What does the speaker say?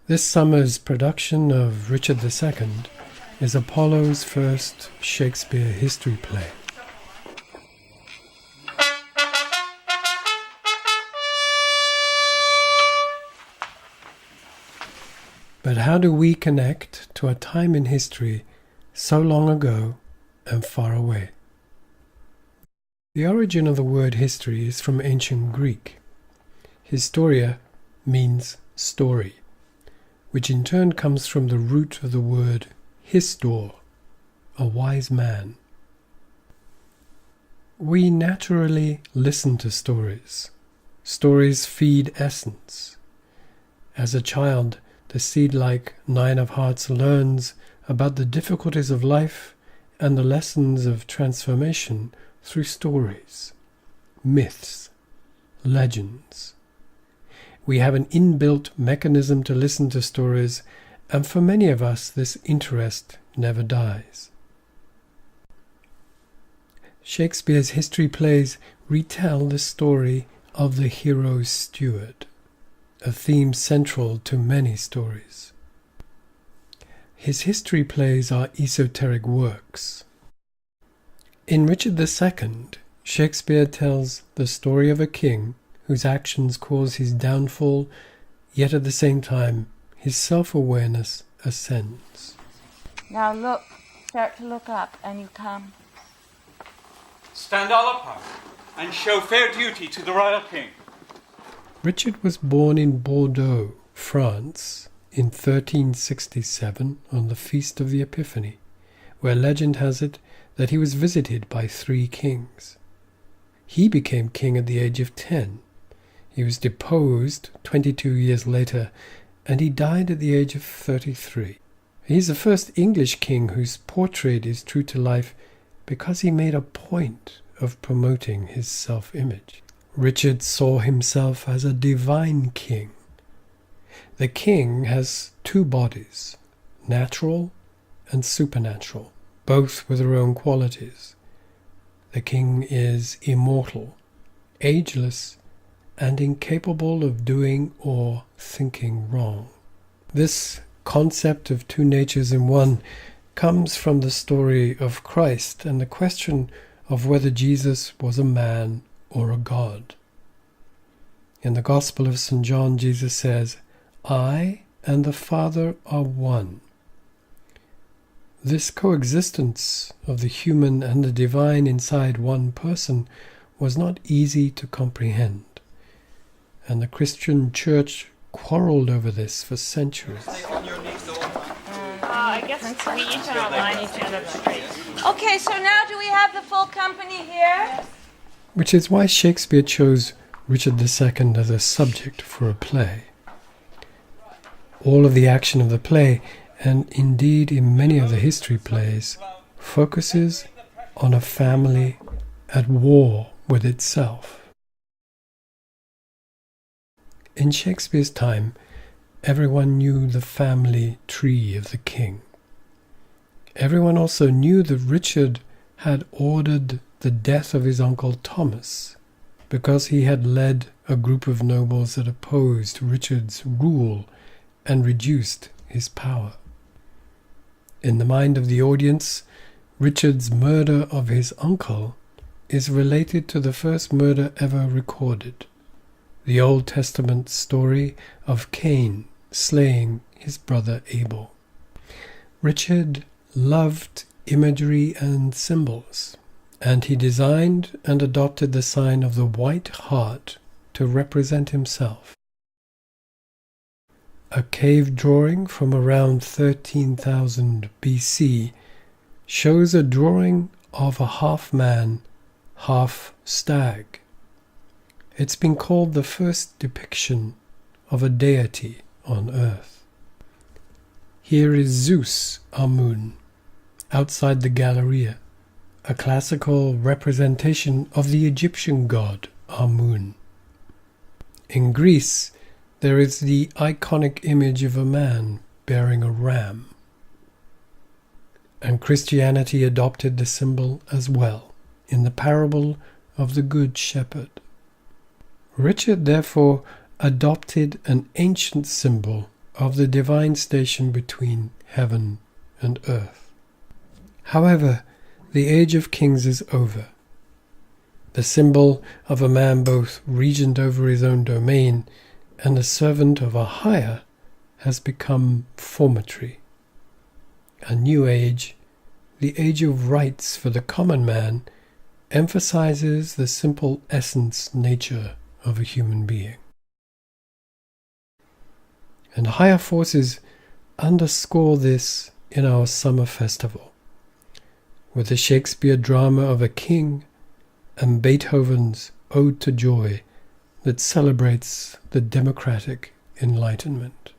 This summer's production of Richard II is Apollo's first Shakespeare history play. But how do we connect to a time in history so long ago and far away? The origin of the word history is from ancient Greek. Historia means story, which in turn comes from the root of the word histor, a wise man. We naturally listen to stories. Stories feed essence. As a child, the seed-like Nine of Hearts learns about the difficulties of life and the lessons of transformation through stories, myths, legends. We have an inbuilt mechanism to listen to stories, and for many of us this interest never dies. Shakespeare's history plays retell the story of the hero's steward, a theme central to many stories. His history plays are esoteric works. In Richard II, Shakespeare tells the story of a king whose actions cause his downfall, yet at the same time his self-awareness ascends. Now look, start to look up, and you come. Stand all apart, and show fair duty to the royal king. Richard was born in Bordeaux, France, in 1367 on the Feast of the Epiphany, where legend has it that he was visited by 3 kings. He became king at the age of 10. He was deposed 22 years later, and he died at the age of 33. He is the first English king whose portrait is true to life because he made a point of promoting his self-image. Richard saw himself as a divine king. The king has 2 bodies, natural and supernatural, both with their own qualities. The king is immortal, ageless, and incapable of doing or thinking wrong. This concept of 2 natures in one comes from the story of Christ and the question of whether Jesus was a man or a god. In the Gospel of St. John, Jesus says, "I and the Father are one." This coexistence of the human and the divine inside one person was not easy to comprehend, and the Christian Church quarreled over this for centuries. I guess we each outline each other. Okay, so now do we have the full company here? Which is why Shakespeare chose Richard II as a subject for a play. All of the action of the play, and indeed in many of the history plays, focuses on a family at war with itself. In Shakespeare's time, everyone knew the family tree of the king. Everyone also knew that Richard had ordered the death of his uncle Thomas because he had led a group of nobles that opposed Richard's rule and reduced his power. In the mind of the audience, Richard's murder of his uncle is related to the first murder ever recorded, the Old Testament story of Cain slaying his brother Abel. Richard loved imagery and symbols, and he designed and adopted the sign of the white hart to represent himself. A cave drawing from around 13,000 BC shows a drawing of a half-man, half-stag. It's been called the first depiction of a deity on earth. Here is Zeus, Amun, outside the Galleria, a classical representation of the Egyptian god Amun. In Greece, there is the iconic image of a man bearing a ram. And Christianity adopted the symbol as well, in the parable of the Good Shepherd. Richard therefore adopted an ancient symbol of the divine station between heaven and earth. However, the age of kings is over. The symbol of a man both regent over his own domain and a servant of a higher has become formatory. A new age, the age of rights for the common man, emphasizes the simple essence nature of a human being. And higher forces underscore this in our summer festival, with the Shakespeare drama of a king and Beethoven's Ode to Joy that celebrates the democratic enlightenment.